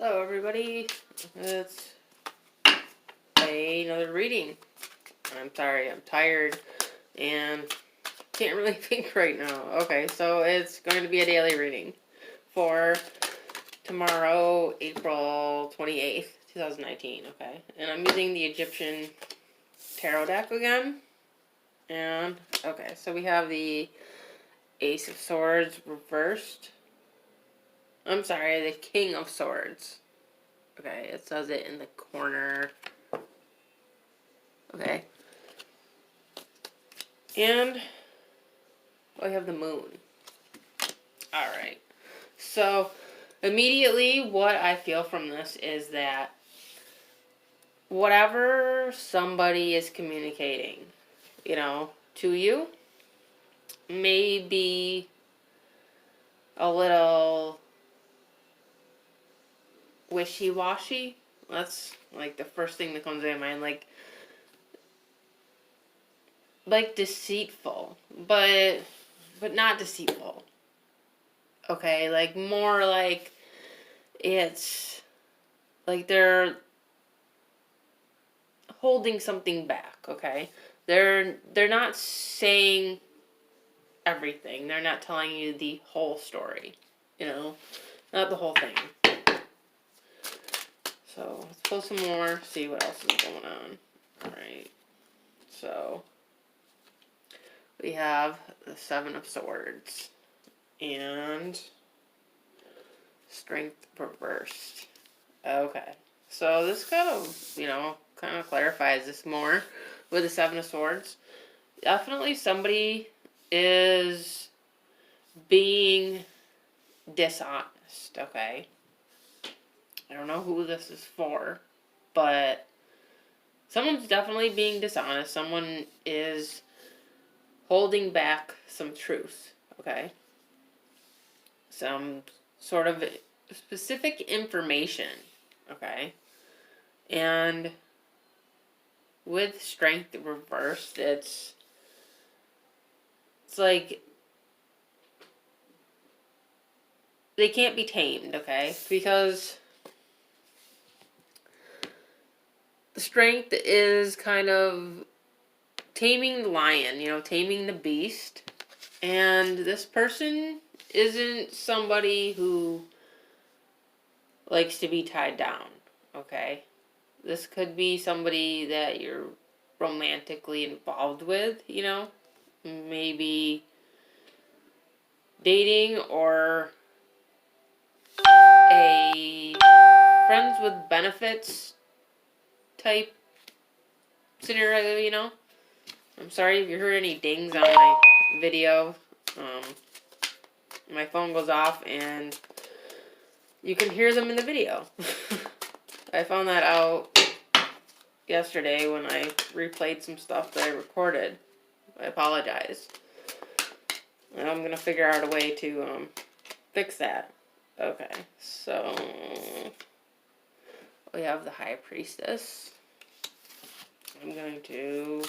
Hello everybody, it's another reading. I'm sorry, I'm tired and can't really think right now. Okay, so it's going to be a daily reading for tomorrow, April 28th, 2019, okay? And I'm using the Egyptian tarot deck again. And, okay, so we have the Ace of Swords reversed. I'm sorry, the King of Swords. Okay, it says it in the corner. Okay. And we have the moon. Alright. So, immediately what I feel from this is that whatever somebody is communicating, to you, may be a little wishy-washy. That's like the first thing that comes to my mind. Like deceitful, but not deceitful. Okay, like more like it's like they're holding something back, okay? They're not saying everything. They're not telling you the whole story, not the whole thing. So, let's pull some more, see what else is going on. Alright, so we have the Seven of Swords and Strength reversed. Okay, so this kind of clarifies this more with the Seven of Swords. Definitely somebody is being dishonest, okay? I don't know who this is for, but someone's definitely being dishonest. Someone is holding back some truth, okay? Some sort of specific information, okay? And with Strength reversed, it's like they can't be tamed, okay? Because the Strength is kind of taming the lion, taming the beast. And this person isn't somebody who likes to be tied down, okay? This could be somebody that you're romantically involved with, maybe dating or a friends with benefits type scenario, I'm sorry if you heard any dings on my video. My phone goes off and you can hear them in the video. I found that out yesterday when I replayed some stuff that I recorded. I apologize. And I'm going to figure out a way to fix that. Okay, so we have the High Priestess. I'm going to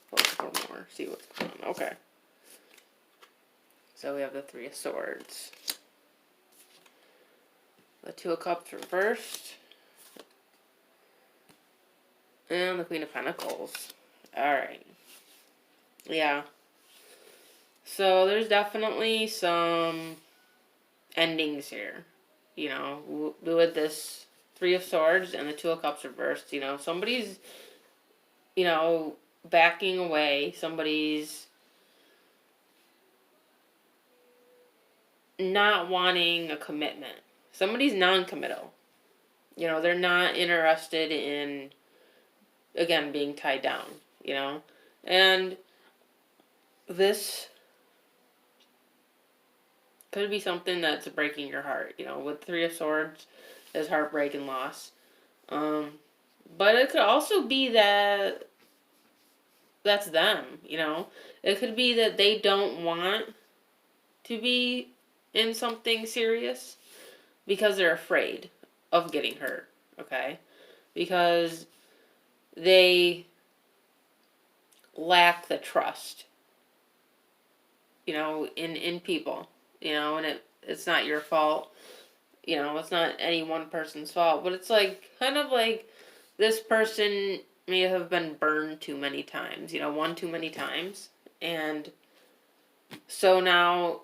pull a couple more, see what's going on. Okay. So we have the Three of Swords. The Two of Cups reversed. And the Queen of Pentacles. Alright. Yeah. So there's definitely some endings here. With this Three of Swords and the Two of Cups reversed. Somebody's, backing away. Somebody's not wanting a commitment. Somebody's non-committal. They're not interested in, again, being tied down, And this could be something that's breaking your heart, With Three of Swords, there's heartbreak and loss. But it could also be that that's them, It could be that they don't want to be in something serious because they're afraid of getting hurt, okay? Because they lack the trust, in people, and it's not your fault. You know, it's not any one person's fault, but it's like, kind of like this person may have been burned too many times, you know, one too many times. And so now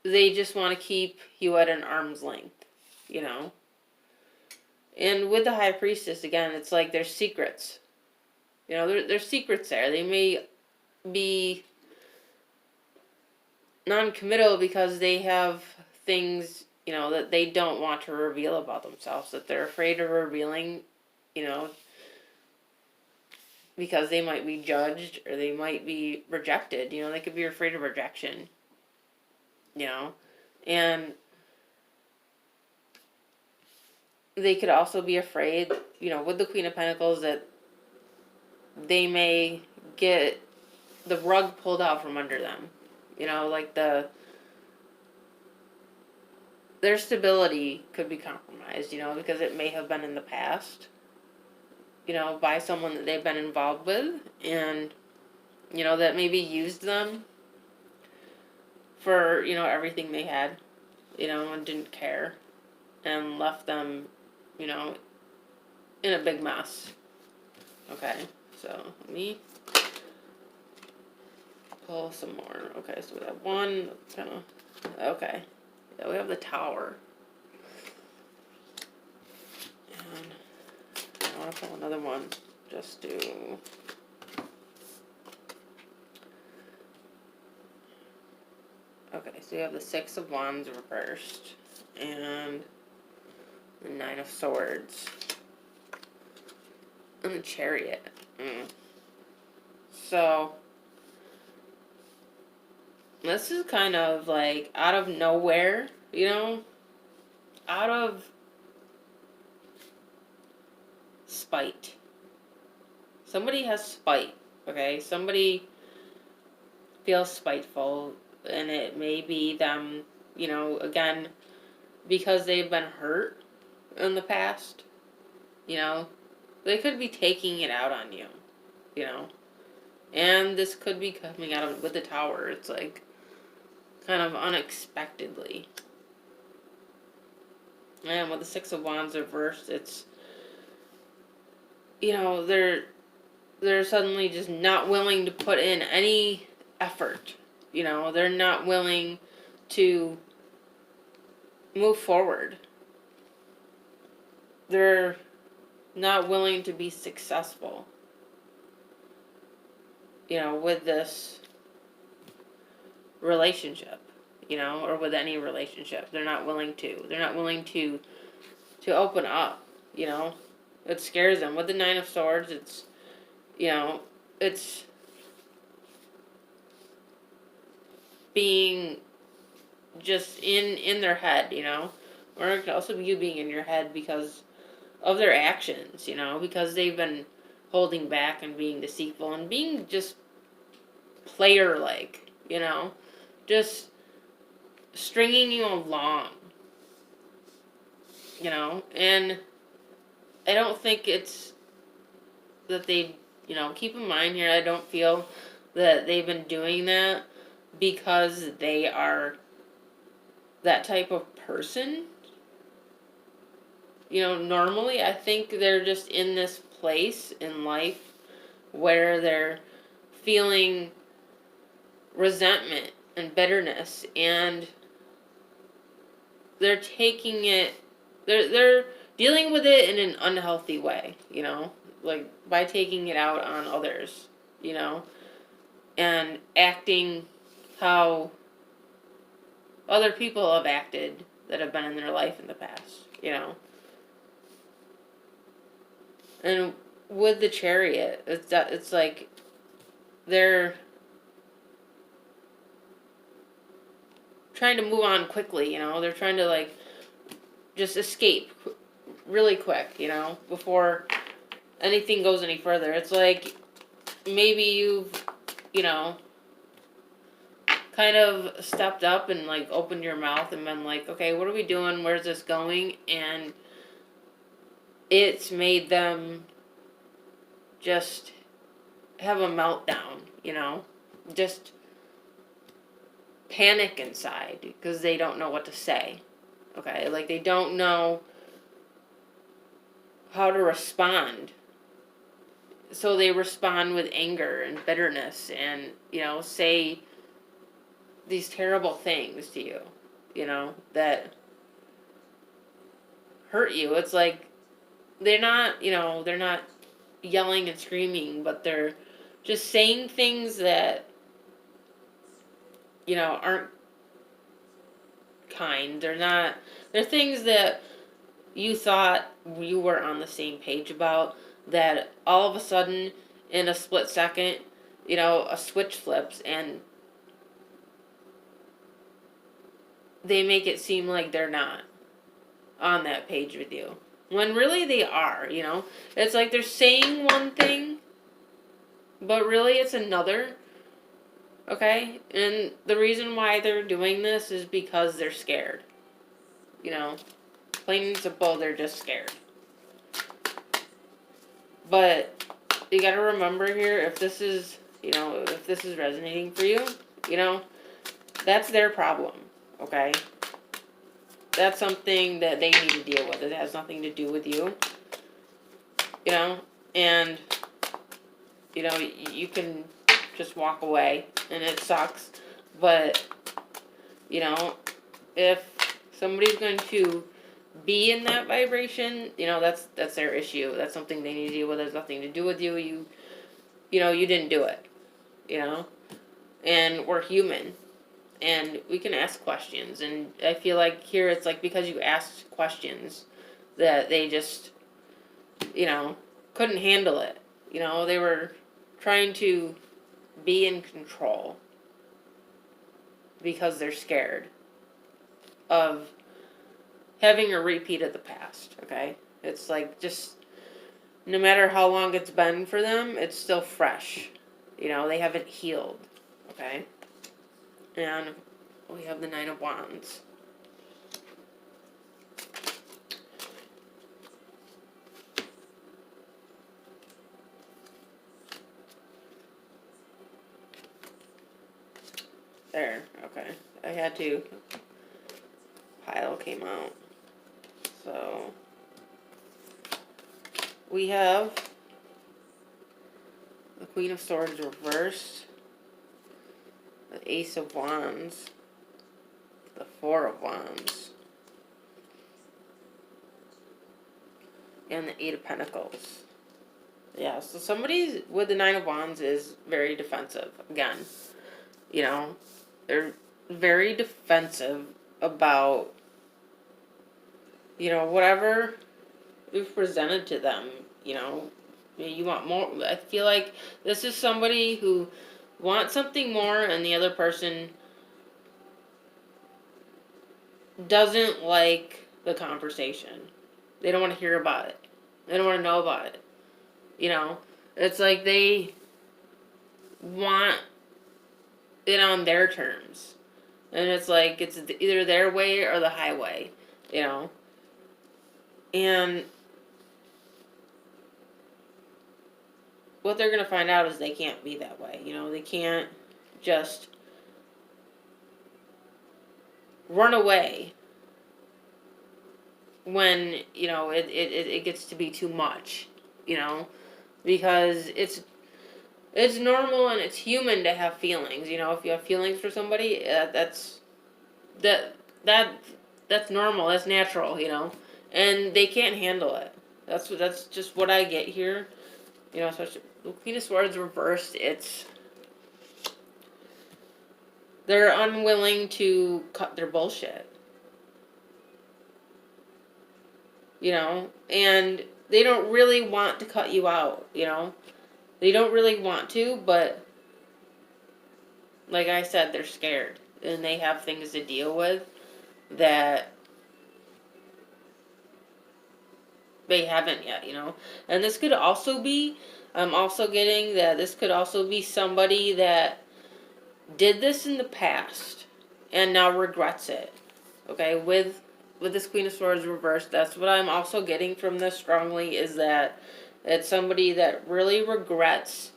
they just want to keep you at an arm's length, you know. And with the High Priestess, again, it's like there's secrets. You know, there's secrets there. They may be non-committal because they have things, you know, that they don't want to reveal about themselves, that they're afraid of revealing, you know, because they might be judged or they might be rejected. You know, they could be afraid of rejection, you know. And they could also be afraid, you know, with the Queen of Pentacles, that they may get the rug pulled out from under them. You know, like their stability could be compromised, you know, because it may have been in the past, you know, by someone that they've been involved with, and, you know, that maybe used them for, you know, everything they had, you know, and didn't care, and left them, you know, in a big mess. Okay, so let me pull some more. Okay, so we have one, kind of, okay. Yeah, we have the Tower. And I want to pull another one. Just do... Okay, so we have the Six of Wands reversed. And the Nine of Swords. And the Chariot. So... this is kind of like out of nowhere, you know? Out of spite. Somebody has spite, okay? Somebody feels spiteful, and it may be them, you know, again, because they've been hurt in the past, you know? They could be taking it out on you, you know? And this could be coming out of with the Tower. It's like kind of unexpectedly. And with the Six of Wands reversed, it's, you know, they're suddenly just not willing to put in any effort. You know, they're not willing to move forward. They're not willing to be successful, you know, with this relationship, you know, or with any relationship. They're not willing to. They're not willing to open up, you know. It scares them. With the Nine of Swords, it's, you know, it's being just in their head, you know. Or it could also be you being in your head because of their actions, you know, because they've been holding back and being deceitful and being just player-like, you know, just stringing you along, you know. And I don't think it's that they, you know, keep in mind here, I don't feel that they've been doing that because they are that type of person. You know, normally I think they're just in this place in life where they're feeling resentment and bitterness, and they're taking it, they're dealing with it in an unhealthy way, you know, like by taking it out on others, you know, and acting how other people have acted that have been in their life in the past, you know. And with the Chariot, it's like they're trying to move on quickly, you know. They're trying to, like, just escape really quick, you know, before anything goes any further. It's like maybe you've, you know, kind of stepped up and, like, opened your mouth and been like, okay, what are we doing? Where's this going? And it's made them just have a meltdown, you know, just panic inside because they don't know what to say, Okay, like they don't know how to respond. So they respond with anger and bitterness and, say these terrible things to you, that hurt you. It's like they're not yelling and screaming, but they're just saying things that, aren't kind. They're things that you thought you were on the same page about, that all of a sudden, in a split second, a switch flips and they make it seem like they're not on that page with you. When really they are, It's like they're saying one thing, but really it's another. Okay? And the reason why they're doing this is because they're scared. Plain and simple, they're just scared. But you gotta remember here, if this is resonating for you, that's their problem. Okay? That's something that they need to deal with. It has nothing to do with you. And, you can just walk away, and it sucks. But, if somebody's going to be in that vibration, that's their issue. That's something they need to deal with. It has nothing to do with you. You didn't do it. And we're human. And we can ask questions. And I feel like here it's like because you asked questions that they just, couldn't handle it. They were trying to be in control because they're scared of having a repeat of the past, okay? It's like just no matter how long it's been for them, it's still fresh. They haven't healed, okay? And we have the Nine of Wands. There, okay. I had to. Pile came out. So, we have the Queen of Swords reversed, the Ace of Wands, the Four of Wands, and the Eight of Pentacles. Yeah, so somebody with the Nine of Wands is very defensive. Again, they're very defensive about, whatever we've presented to them. You want more. I feel like this is somebody who wants something more, and the other person doesn't like the conversation. They don't want to hear about it. They don't want to know about it. It's like they want it on their terms. And it's like it's either their way or the highway, And what they're going to find out is they can't be that way. They can't just run away when, it gets to be too much, because it's normal and it's human to have feelings. If you have feelings for somebody, that's normal. That's natural. And they can't handle it. That's just what I get here. Especially the Queen of Swords reversed. They're unwilling to cut their bullshit. And they don't really want to cut you out. They don't really want to, but like I said, they're scared. And they have things to deal with that they haven't yet, And this could also be, I'm also getting that this could also be somebody that did this in the past and now regrets it. Okay, with this Queen of Swords reversed, that's what I'm also getting from this strongly, is that it's somebody that really regrets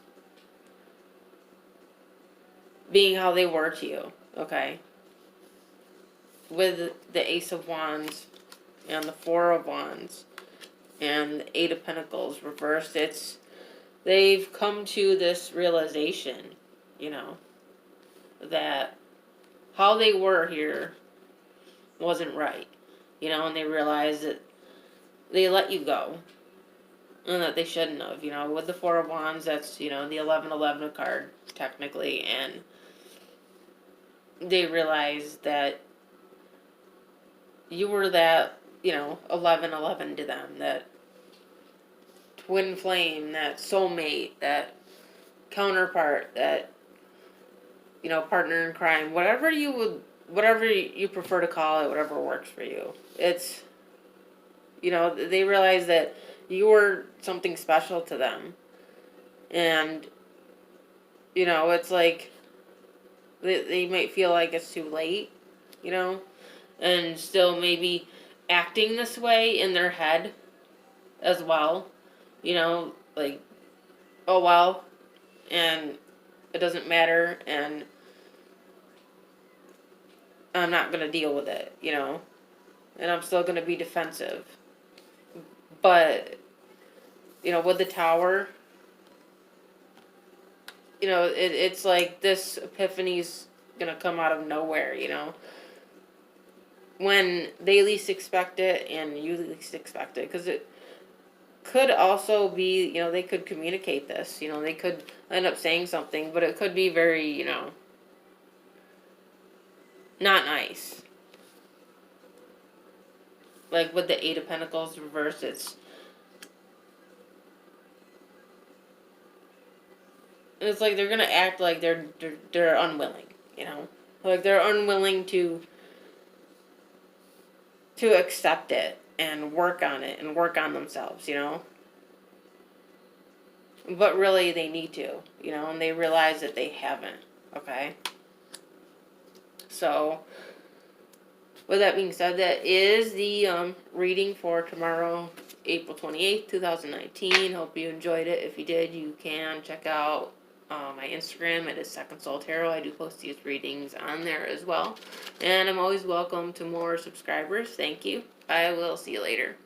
being how they were to you, okay? with the Ace of Wands and the Four of Wands and the Eight of Pentacles reversed, they've come to this realization, you know, that how they were here wasn't right, you know, and they realized that they let you go and that they shouldn't have, you know. With the Four of Wands, that's, you know, the 1111 card technically, and they realized that you were that, you know, 1111 to them, that twin flame, that soulmate, that counterpart, that, you know, partner in crime, whatever you prefer to call it, whatever works for you. It's, you know, they realize that you were something special to them. And, you know, it's like, they might feel like it's too late, you know, and still maybe acting this way in their head as well, you know, like, oh well, and it doesn't matter, and I'm not going to deal with it, you know, and I'm still going to be defensive. But, you know, with the Tower, you know, it's like this epiphany's going to come out of nowhere, you know, when they least expect it and you least expect it, because it could also be, you know, they could communicate this, you know, they could end up saying something, but it could be very, you know, not nice. Like with the Eight of Pentacles reversed, it's like they're gonna act like they're unwilling, you know, like they're unwilling to accept it and work on it and work on themselves, you know. But really, they need to, you know, and they realize that they haven't. Okay. So, with that being said, that is the reading for tomorrow, April 28th, 2019. Hope you enjoyed it. If you did, you can check out my Instagram. It is Second Soul Tarot. I do post these readings on there as well. And I'm always welcome to more subscribers. Thank you. I will see you later.